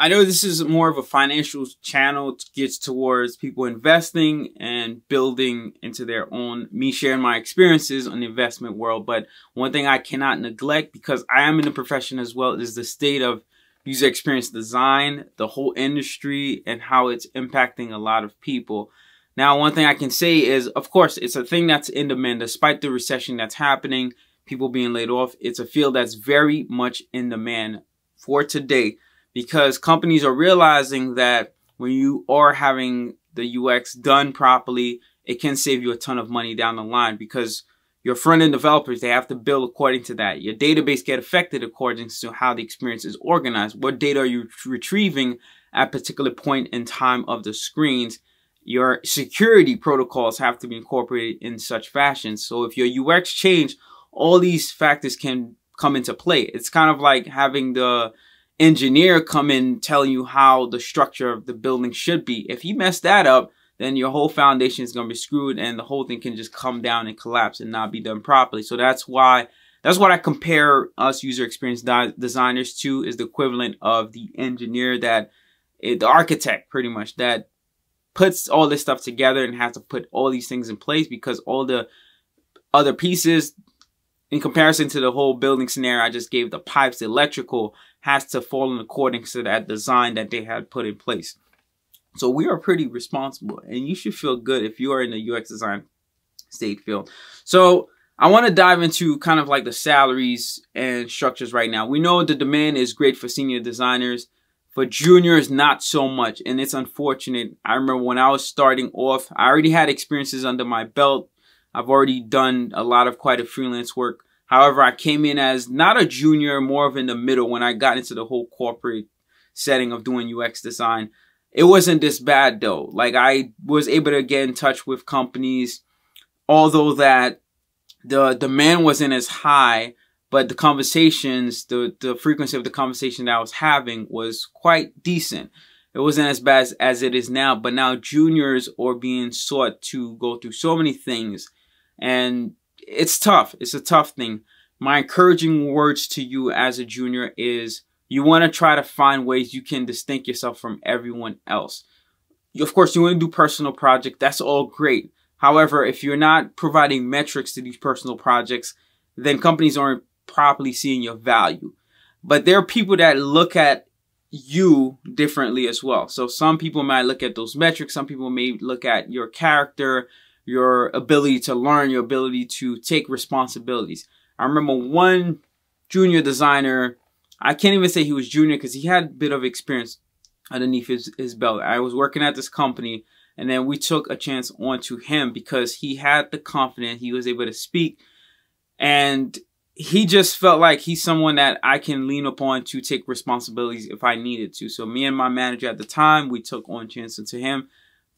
I know this is more of a financial channel. It gets towards people investing and building into their own, me sharing my experiences on the investment world. But one thing I cannot neglect, because I am in the profession as well, is the state of user experience design, the whole industry, and how it's impacting a lot of people. Now, one thing I can say is, of course, it's a thing that's in demand. Despite the recession that's happening, people being laid off, it's a field that's very much in demand for today. Because companies are realizing that when you are having the UX done properly, it can save you a ton of money down the line, because your front-end developers, they have to build according to that. Your database get affected according to how the experience is organized. What data are you retrieving at a particular point in time of the screens? Your security protocols have to be incorporated in such fashion. So if your UX change, all these factors can come into play. It's kind of like having the engineer come in telling you how the structure of the building should be. If you mess that up, then your whole foundation is going to be screwed and the whole thing can just come down and collapse and not be done properly. So that's what I compare us user experience designers to, is the equivalent of the engineer, the architect pretty much, that puts all this stuff together and has to put all these things in place, because all the other pieces, in comparison to the whole building scenario I just gave, the pipes, the electrical, has to fall in accordance to that design that they had put in place. So we are pretty responsible, and you should feel good if you are in the UX design state field. So I want to dive into kind of like the salaries and structures right now. We know the demand is great for senior designers. For juniors, not so much, and it's unfortunate. I remember when I was starting off, I already had experiences under my belt. I've already done quite a freelance work. However, I came in as not a junior, more of in the middle when I got into the whole corporate setting of doing UX design. It wasn't this bad though. Like, I was able to get in touch with companies, although that the demand wasn't as high, but the conversations, the frequency of the conversation that I was having was quite decent. It wasn't as bad as it is now, but now juniors are being sought to go through so many things, and it's tough. It's a tough thing. My encouraging words to you as a junior is, you want to try to find ways you can distinct yourself from everyone else. Of course, you want to do personal projects. That's all great. However, if you're not providing metrics to these personal projects, then companies aren't properly seeing your value. But there are people that look at you differently as well. So some people might look at those metrics. Some people may look at your character, your ability to learn, your ability to take responsibilities. I remember one junior designer, I can't even say he was junior because he had a bit of experience underneath his belt. I was working at this company, and then we took a chance onto him because he had the confidence, he was able to speak, and he just felt like he's someone that I can lean upon to take responsibilities if I needed to. So me and my manager at the time, we took on chance into him.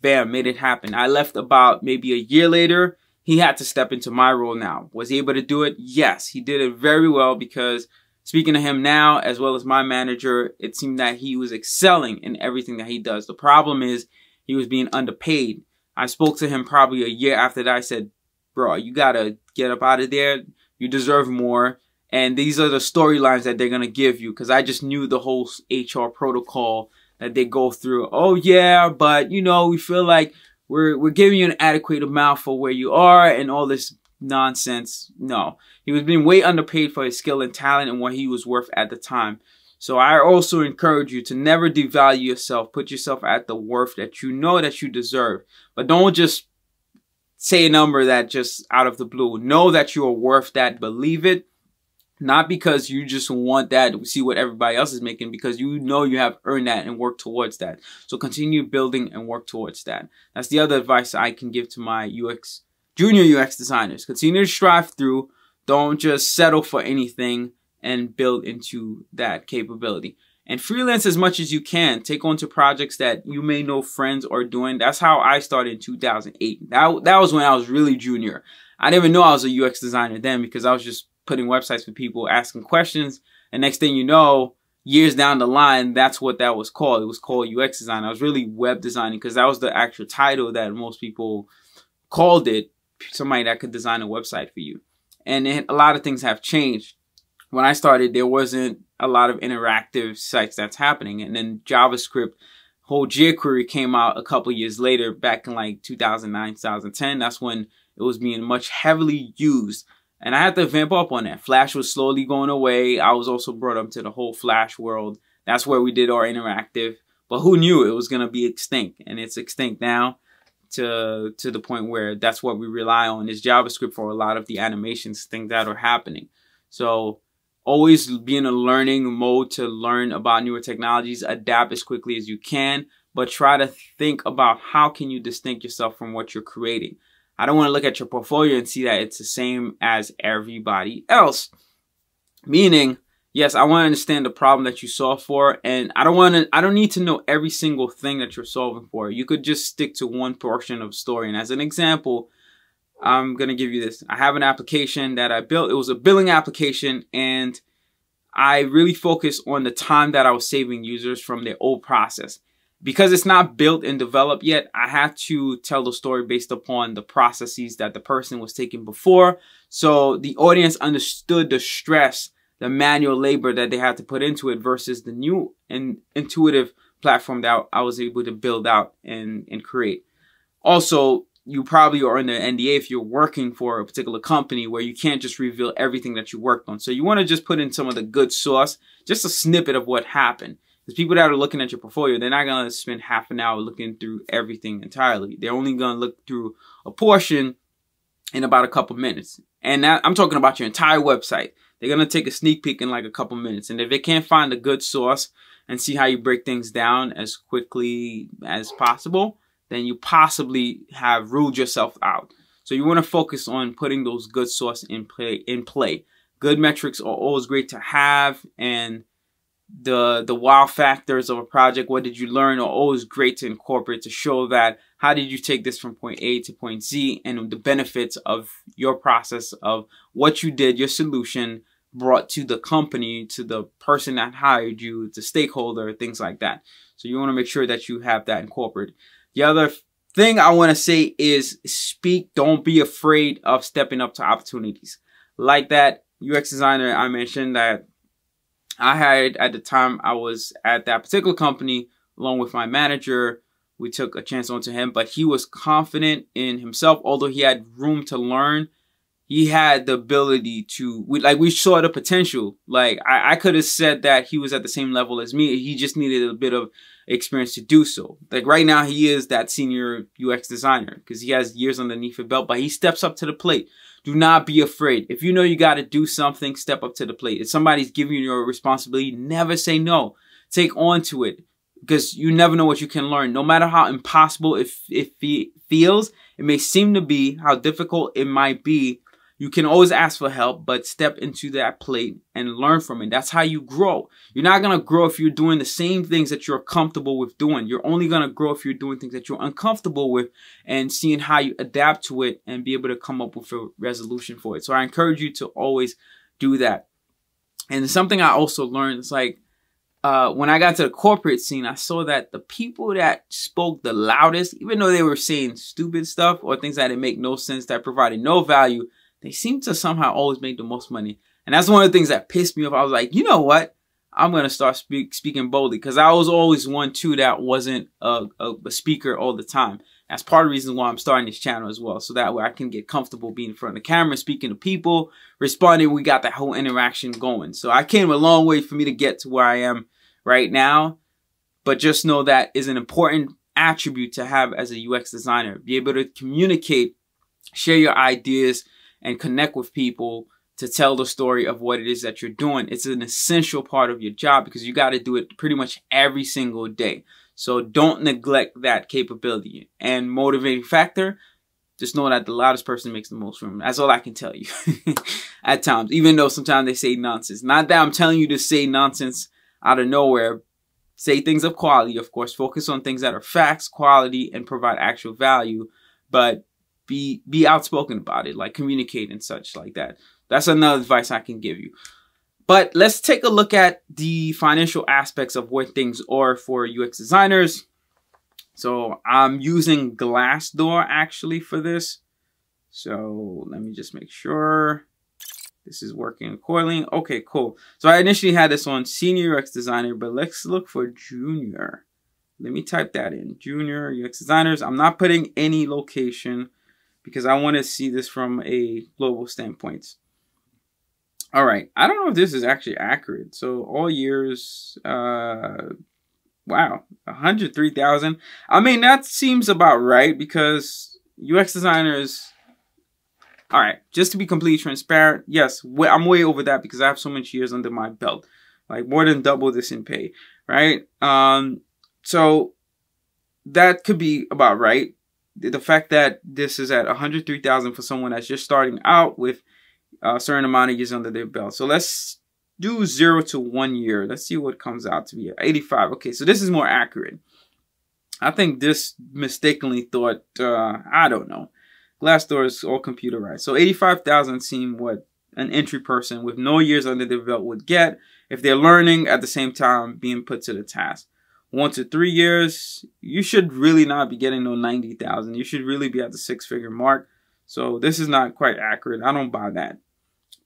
Bam, made it happen. I left about maybe a year later. He had to step into my role now. Was he able to do it? Yes, he did it very well, because speaking to him now, as well as my manager, it seemed that he was excelling in everything that he does. The problem is he was being underpaid. I spoke to him probably a year after that. I said, bro, you got to get up out of there. You deserve more. And these are the storylines that they're going to give you, because I just knew the whole HR protocol that they go through. Oh yeah, but you know, we feel like we're giving you an adequate amount for where you are and all this nonsense. No, he was being way underpaid for his skill and talent and what he was worth at the time. So I also encourage you to never devalue yourself. Put yourself at the worth that you know that you deserve. But don't just say a number that just out of the blue. Know that you are worth that. Believe it. Not because you just want that to see what everybody else is making, because you know you have earned that and work towards that. So continue building and work towards that. That's the other advice I can give to my junior UX designers. Continue to strive through. Don't just settle for anything, and build into that capability. And freelance as much as you can. Take on to projects that you may know friends are doing. That's how I started in 2008. That was when I was really junior. I didn't even know I was a UX designer then, because I was just putting websites for people, asking questions, and next thing you know, years down the line, that's what that was called. It was called UX design. I was really web designing, because that was the actual title that most people called it. Somebody that could design a website for you. And a lot of things have changed. when I started, there wasn't a lot of interactive sites that's happening. And then JavaScript, whole jQuery came out a couple years later, back in like 2009, 2010. That's when it was being much heavily used. And I had to vamp up on that. Flash was slowly going away. I was also brought up to the whole Flash world. That's where we did our interactive. But who knew it was going to be extinct? And it's extinct now to the point where that's what we rely on is JavaScript for a lot of the animations, things that are happening. So always be in a learning mode to learn about newer technologies, adapt as quickly as you can, but try to think about how can you distinct yourself from what you're creating. I don't want to look at your portfolio and see that it's the same as everybody else. Meaning, yes, I want to understand the problem that you solve for, and I don't need to know every single thing that you're solving for. You could just stick to one portion of the story. And as an example, I'm going to give you this. I have an application that I built. It was a billing application, and I really focused on the time that I was saving users from their old process. Because it's not built and developed yet, I had to tell the story based upon the processes that the person was taking before. So the audience understood the stress, the manual labor that they had to put into it versus the new and intuitive platform that I was able to build out and create. Also, you probably are under NDA if you're working for a particular company where you can't just reveal everything that you worked on. So you want to just put in some of the good sauce, just a snippet of what happened. Because people that are looking at your portfolio, they're not going to spend half an hour looking through everything entirely. They're only going to look through a portion in about a couple minutes. And that, I'm talking about your entire website. They're going to take a sneak peek in like a couple minutes. And if they can't find a good source and see how you break things down as quickly as possible, then you possibly have ruled yourself out. So you want to focus on putting those good source in play. Good metrics are always great to have, and the wow factors of a project, what did you learn, are always great to incorporate to show that how did you take this from point A to point Z, and the benefits of your process of what you did, your solution brought to the company, to the person that hired you, the stakeholder, things like that. So you want to make sure that you have that incorporated. The other thing I want to say is speak. Don't be afraid of stepping up to opportunities. Like that UX designer I mentioned that I had at the time I was at that particular company along with my manager. We took a chance onto him, but he was confident in himself. Although he had room to learn, he had the ability to, we saw the potential. Like I could have said that he was at the same level as me. He just needed a bit of experience to do so. Like right now he is that senior UX designer because he has years underneath his belt, but he steps up to the plate. Do not be afraid. If you know you got to do something, step up to the plate. If somebody's giving you your responsibility, never say no. Take on to it because you never know what you can learn. No matter how impossible it feels, it may seem to be, how difficult it might be, you can always ask for help, but step into that plate and learn from it. That's how you grow. You're not going to grow if you're doing the same things that you're comfortable with doing. You're only going to grow if you're doing things that you're uncomfortable with and seeing how you adapt to it and be able to come up with a resolution for it. So I encourage you to always do that. And something I also learned is like, when I got to the corporate scene, I saw that the people that spoke the loudest, even though they were saying stupid stuff or things that didn't make no sense, that provided no value, they seem to somehow always make the most money. And that's one of the things that pissed me off. I was like, you know what? I'm going to start speaking boldly because I was always one, too, that wasn't a speaker all the time. That's part of the reason why I'm starting this channel as well. So that way I can get comfortable being in front of the camera, speaking to people, responding. We got that whole interaction going. So I came a long way for me to get to where I am right now. But just know that is an important attribute to have as a UX designer. Be able to communicate, share your ideas, and connect with people to tell the story of what it is that you're doing. It's an essential part of your job because you got to do it pretty much every single day. So don't neglect that capability. And motivating factor, just know that the loudest person makes the most room. That's all I can tell you at times, even though sometimes they say nonsense. Not that I'm telling you to say nonsense out of nowhere. Say things of quality, of course. Focus on things that are facts, quality, and provide actual value. But be outspoken about it, like communicate and such like that. That's another advice I can give you. But let's take a look at the financial aspects of what things are for UX designers. So I'm using Glassdoor actually for this. So let me just make sure. This is working accordingly. Okay, cool. So I initially had this on senior UX designer, but let's look for junior. Let me type that in. Junior UX designers. I'm not putting any location because I want to see this from a global standpoint. All right. I don't know if this is actually accurate. So all years, wow, 103,000. I mean, that seems about right because UX designers, all right, just to be completely transparent, yes, I'm way over that because I have so much years under my belt, like more than double this in pay, right? So that could be about right. The fact that this is at 103,000 for someone that's just starting out with a certain amount of years under their belt. So let's do 0 to 1 year. Let's see what comes out to be. 85. Okay, so this is more accurate. I think this mistakenly thought, I don't know. Glassdoor is all computerized. So 85,000 seem what an entry person with no years under their belt would get if they're learning at the same time being put to the task. 1 to 3 years, you should really not be getting no 90,000. You should really be at the 6-figure mark. So this is not quite accurate. I don't buy that.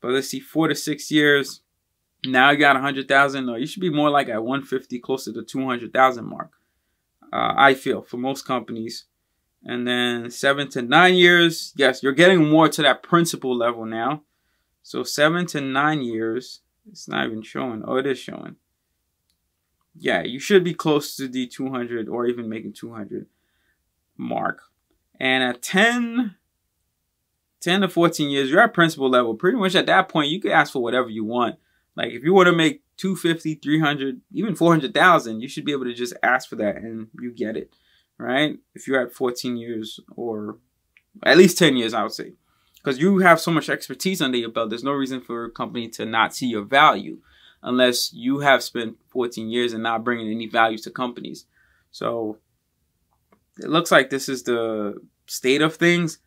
But let's see, 4 to 6 years. Now you got 100,000. No, you should be more like at 150, closer to 200,000 mark. I feel for most companies. And then 7 to 9 years. Yes, you're getting more to that principal level now. So 7 to 9 years. It's not even showing. Oh, it is showing. Yeah, you should be close to the 200 or even making 200 mark. And at 10 to 14 years, you're at principal level. Pretty much at that point, you can ask for whatever you want. Like if you want to make 250, 300, even 400,000, you should be able to just ask for that and you get it, right? If you're at 14 years or at least 10 years, I would say. Because you have so much expertise under your belt, there's no reason for a company to not see your value unless you have spent 14 years and not bringing any value to companies. So it looks like this is the state of things.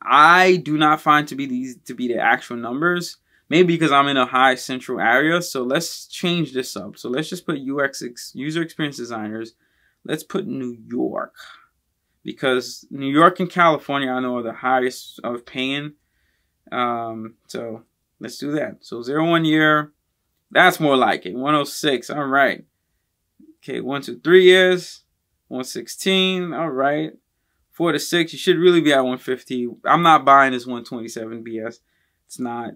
I do not find to be the actual numbers. Maybe because I'm in a high central area. So let's change this up. So let's just put user experience designers. Let's put New York. Because New York and California, I know, are the highest of paying. So let's do that. So 0 1 year. That's more like it. 106. All right. Okay, 1 to 3 years. 116. All right. 4 to 6. You should really be at 150. I'm not buying this 127 BS. It's not.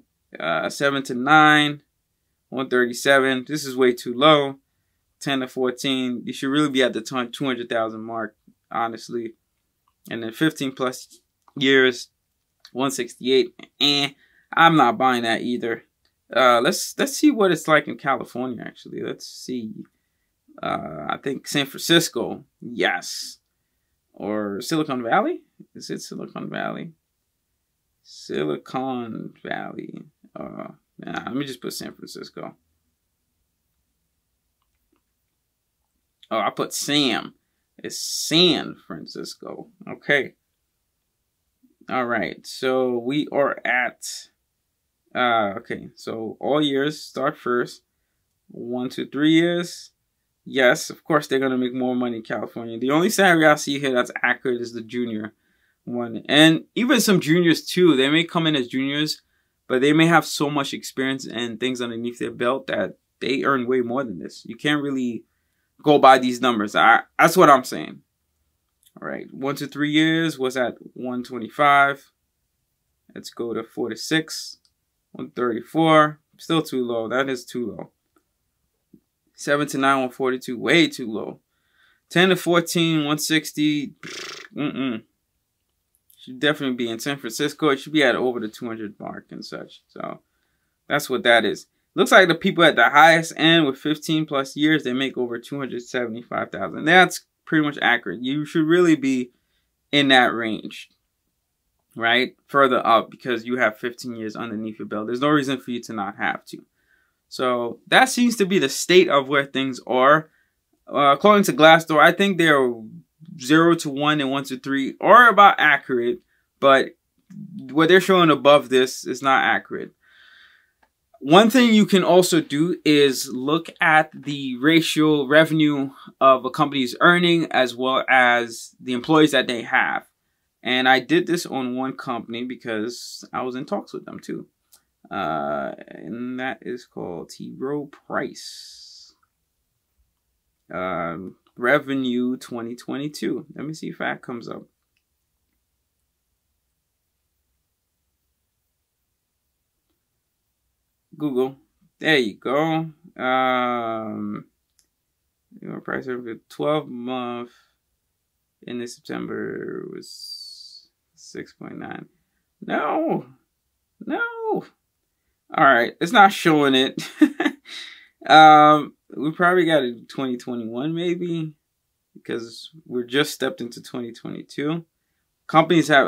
7 to 9. 137. This is way too low. 10 to 14. You should really be at the 200,000 mark, honestly. And then 15 plus years. 168. I'm not buying that either. Let's see what it's like in California, actually. Let's see. I think San Francisco. Yes. Or Silicon Valley? Is it Silicon Valley? Silicon Valley. Let me just put San Francisco. Oh, I put Sam. It's San Francisco. Okay. All right. So we are at... okay. So all years start first. 1 to 3 years. Yes, of course they're going to make more money in California. The only salary I see here that's accurate is the junior one. And even some juniors too. They may come in as juniors, but they may have so much experience and things underneath their belt that they earn way more than this. You can't really go by these numbers. That's what I'm saying. All right. 1 to 3 years was at 125. Let's go to 4 to 6. 134. Still too low. That is too low. 7 to 9, 142. Way too low. 10 to 14, 160. Should definitely be in San Francisco. It should be at over the 200 mark and such. So that's what that is. Looks like the people at the highest end with 15 plus years, they make over 275,000. That's pretty much accurate. You should really be in that range, right? Further up because you have 15 years underneath your belt. There's no reason for you to not have to. So that seems to be the state of where things are. According to Glassdoor, I think they're 0 to 1 and 1 to 3 are about accurate, but what they're showing above this is not accurate. One thing you can also do is look at the ratio revenue of a company's earning as well as the employees that they have. And I did this on one company because I was in talks with them too. And that is called T. Rowe Price. Revenue 2022. Let me see if that comes up. Google. There you go. Your price over the 12-month in this September was 6.9. No. All right, it's not showing it. We probably got it in 2021 maybe, because we're just stepped into 2022. A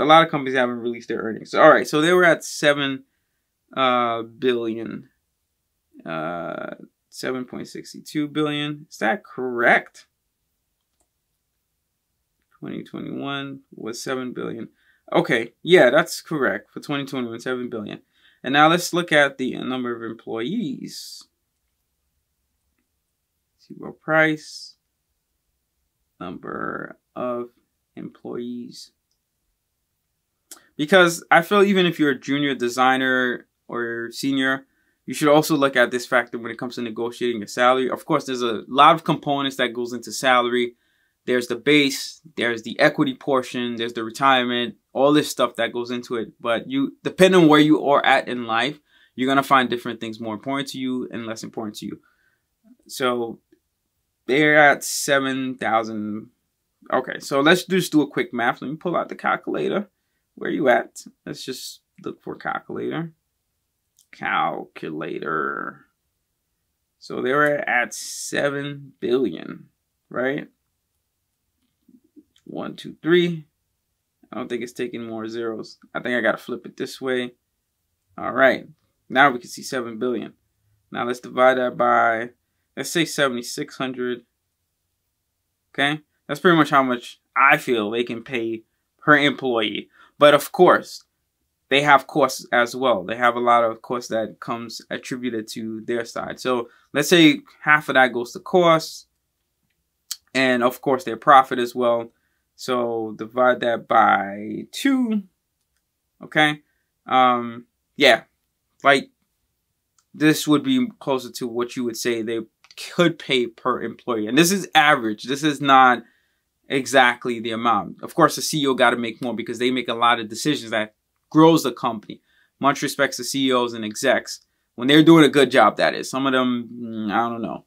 lot of companies haven't released their earnings. All right, so they were at 7 billion, 7.62 billion. Is that correct? 2021 was 7 billion. Okay, yeah, that's correct. For 2021, 7 billion. And now let's look at the number of employees. T. Rowe Price, number of employees. Because I feel even if you're a junior designer or senior, you should also look at this factor when it comes to negotiating your salary. Of course, there's a lot of components that goes into salary. There's the base, there's the equity portion, there's the retirement, all this stuff that goes into it. But depending on where you are at in life, you're going to find different things more important to you and less important to you. So they're at 7,000. Okay, so let's just do a quick math. Let me pull out the calculator. Where are you at? Let's just look for calculator. So they were at 7 billion, right? 1, 2, 3. I don't think it's taking more zeros. I think I got to flip it this way. All right. Now we can see 7 billion. Now let's divide that by, let's say 7,600. Okay. That's pretty much how much I feel they can pay per employee. But of course, they have costs as well. They have a lot of costs that comes attributed to their side. So let's say half of that goes to costs, and of course their profit as well. So divide that by 2. Okay. Yeah, like this would be closer to what you would say they could pay per employee. And this is average. This is not exactly the amount. Of course, the CEO got to make more because they make a lot of decisions that grows the company. Much respects to CEOs and execs when they're doing a good job, that is. Some of them, I don't know.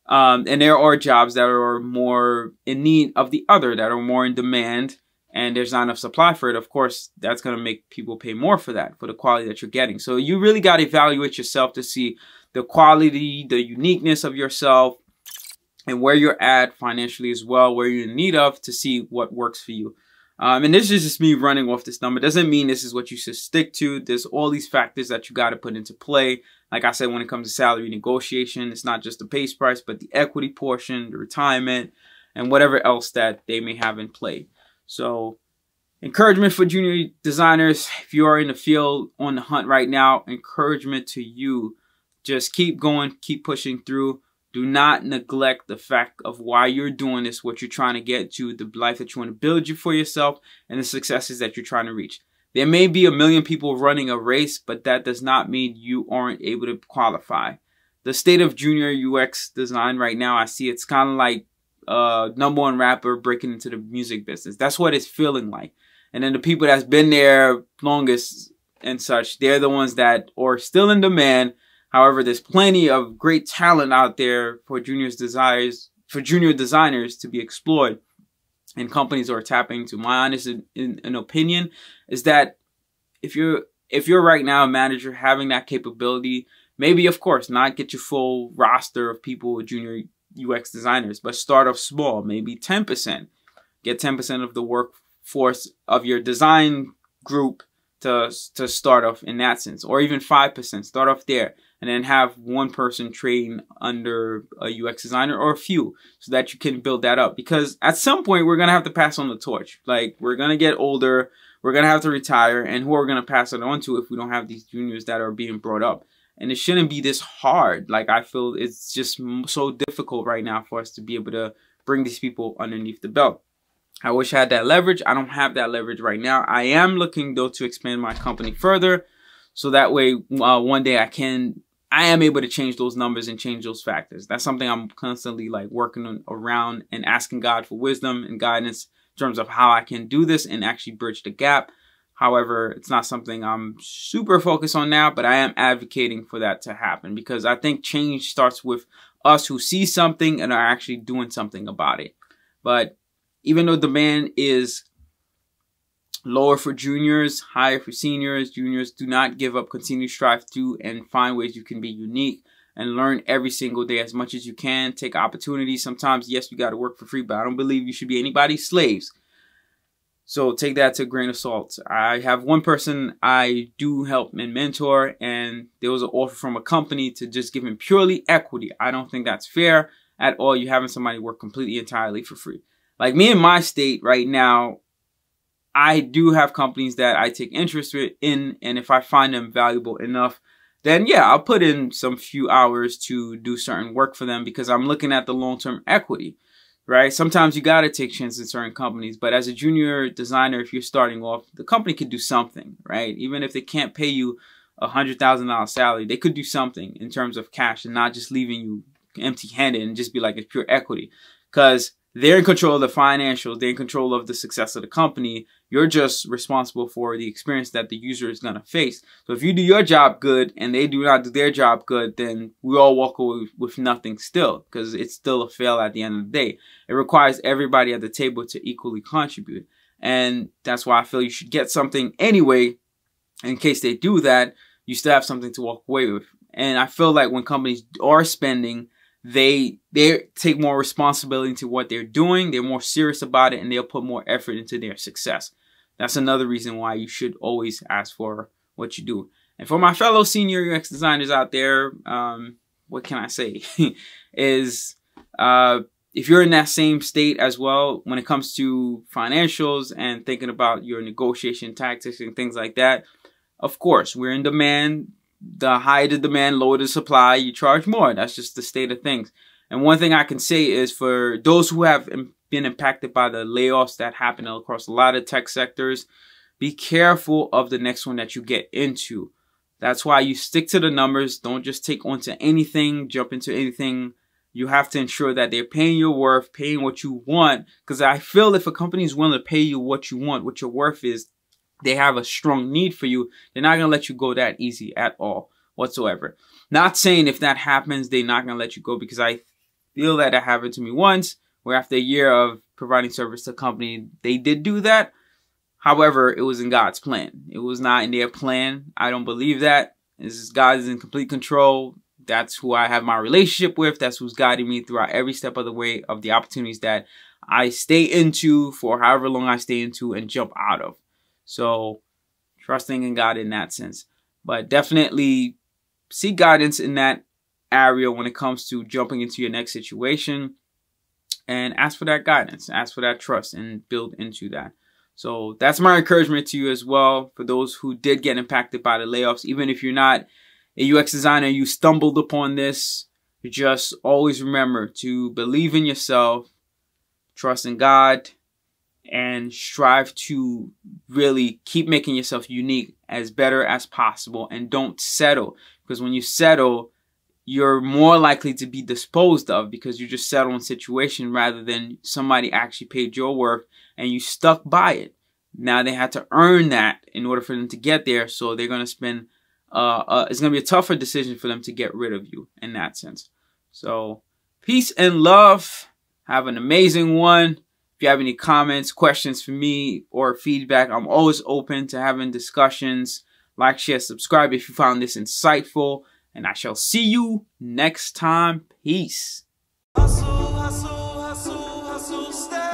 And there are jobs that are more in need of the other, that are more in demand, and there's not enough supply for it. Of course, that's going to make people pay more for that, for the quality that you're getting. So you really got to evaluate yourself to see the quality, the uniqueness of yourself, and where you're at financially as well, where you're in need of, to see what works for you. And this is just me running off this number. Doesn't mean this is what you should stick to. There's all these factors that you got to put into play. Like I said, when it comes to salary negotiation, it's not just the base price, but the equity portion, the retirement, and whatever else that they may have in play. So encouragement for junior designers. If you are in the field on the hunt right now, encouragement to you. Just keep going, keep pushing through. Do not neglect the fact of why you're doing this, what you're trying to get to, the life that you want to build you for yourself, and the successes that you're trying to reach. There may be 1 million people running a race, but that does not mean you aren't able to qualify. The state of junior UX design right now, I see it's kind of like #1 rapper breaking into the music business. That's what it's feeling like. And then the people that's been there longest and such, they're the ones that are still in demand. However, there's plenty of great talent out there for junior designers to be explored, and companies are tapping into. My honest opinion is that if you're right now a manager having that capability, maybe of course not get your full roster of people with junior UX designers, but start off small, maybe 10%. Get 10% of the workforce of your design group to start off in that sense, or even 5%. Start off there. And then have one person train under a UX designer, or a few, so that you can build that up. Because at some point, we're going to have to pass on the torch. Like, we're going to get older, we're going to have to retire, and who are we going to pass it on to if we don't have these juniors that are being brought up? And it shouldn't be this hard. Like, I feel it's just so difficult right now for us to be able to bring these people underneath the belt. I wish I had that leverage. I don't have that leverage right now. I am looking, though, to expand my company further. So that way, one day I am able to change those numbers and change those factors. That's something I'm constantly like working around and asking God for wisdom and guidance in terms of how I can do this and actually bridge the gap. However, it's not something I'm super focused on now, but I am advocating for that to happen because I think change starts with us who see something and are actually doing something about it. But even though demand is lower for juniors, higher for seniors, juniors, do not give up. Continue to strive through and find ways you can be unique and learn every single day as much as you can. Take opportunities. Sometimes, yes, you got to work for free, but I don't believe you should be anybody's slaves. So take that to a grain of salt. I have one person I do help and mentor, and there was an offer from a company to just give him purely equity. I don't think that's fair at all. You're having somebody work completely entirely for free. Like me in my state right now, I do have companies that I take interest in, and if I find them valuable enough, then yeah, I'll put in some few hours to do certain work for them because I'm looking at the long-term equity. Right? Sometimes you got to take chances in certain companies, but as a junior designer, if you're starting off, the company could do something, right? Even if they can't pay you $100,000 salary, they could do something in terms of cash and not just leaving you empty-handed and just be like it's pure equity. Because they're in control of the financials, they're in control of the success of the company. You're just responsible for the experience that the user is going to face. So if you do your job good and they do not do their job good, then we all walk away with nothing still, because it's still a fail at the end of the day. It requires everybody at the table to equally contribute. And that's why I feel you should get something anyway. In case they do that, you still have something to walk away with. And I feel like when companies are spending, they take more responsibility into what they're doing. They're more serious about it, and they'll put more effort into their success. That's another reason why you should always ask for what you do. And for my fellow senior UX designers out there, what can I say? Is if you're in that same state as well, when it comes to financials and thinking about your negotiation tactics and things like that, of course, we're in demand. The higher the demand, lower the supply, you charge more. That's just the state of things. And one thing I can say is for those who have been impacted by the layoffs that happen across a lot of tech sectors, be careful of the next one that you get into. That's why you stick to the numbers. Don't just take onto anything, jump into anything. You have to ensure that they're paying your worth, paying what you want. Because I feel if a company is willing to pay you what you want, what your worth is, they have a strong need for you, they're not going to let you go that easy at all whatsoever. Not saying if that happens, they're not going to let you go, because I feel that it happened to me once, where after a year of providing service to a company, they did do that. However, it was in God's plan. It was not in their plan. I don't believe that. God is in complete control. That's who I have my relationship with. That's who's guiding me throughout every step of the way of the opportunities that I stay into for however long I stay into and jump out of. So trusting in God in that sense. But definitely seek guidance in that area when it comes to jumping into your next situation. And ask for that guidance. Ask for that trust and build into that. So that's my encouragement to you as well. For those who did get impacted by the layoffs. Even if you're not a UX designer, you stumbled upon this. You just always remember to believe in yourself. Trust in God. And strive to really keep making yourself unique as better as possible. And don't settle. Because when you settle, you're more likely to be disposed of, because you just settle in situation rather than somebody actually paid your worth and you stuck by it. Now they had to earn that in order for them to get there. So they're going to spend, it's going to be a tougher decision for them to get rid of you in that sense. So peace and love. Have an amazing one. If you have any comments, questions for me, or feedback, I'm always open to having discussions. Like, share, subscribe if you found this insightful. And I shall see you next time. Peace. Hustle, hustle, hustle, hustle, stay.